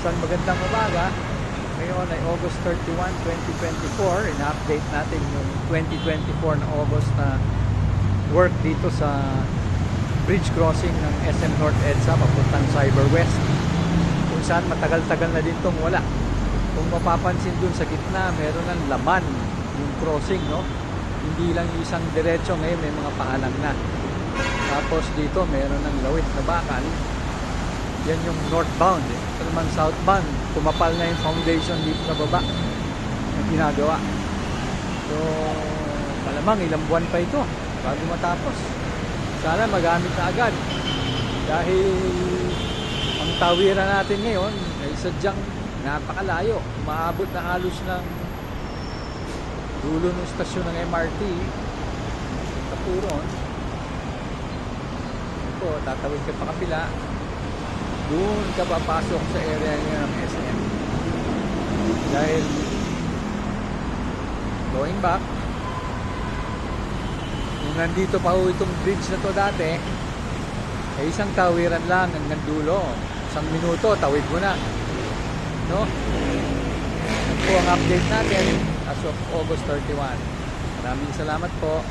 isang magandang umaga. Ngayon ay August 31, 2024. Ina-update natin yung 2024 na August na work dito sa bridge crossing ng SM North EDSA papuntang Cyber West. Kung saan matagal-tagal na din itong wala. Kung mapapansin dun sa gitna, meron ng laman yung crossing, no? Hindi lang yung isang diretso, ngayon may mga paalang na. Tapos dito meron ng lawit na bakal. Yan yung northbound. Ito naman southbound. Kumapal na yung foundation dito sa baba na ginagawa. So malamang ilang buwan pa ito bago matapos. Sana magamit na agad. Dahil ang tawiran natin ngayon ay sadyang napakalayo. Umaabot na halos ng dulo ng stasyon ng MRT Kapuron. Ito, tatawid ka pa kapila. Doon ka papasok sa area niya ng SM. Dahil going back, kung nandito pa ho itong bridge na to dati, ay isang tawiran lang hanggang dulo. Isang minuto, tawid mo na. No? Ito po ang update natin as of August 31. Maraming salamat po.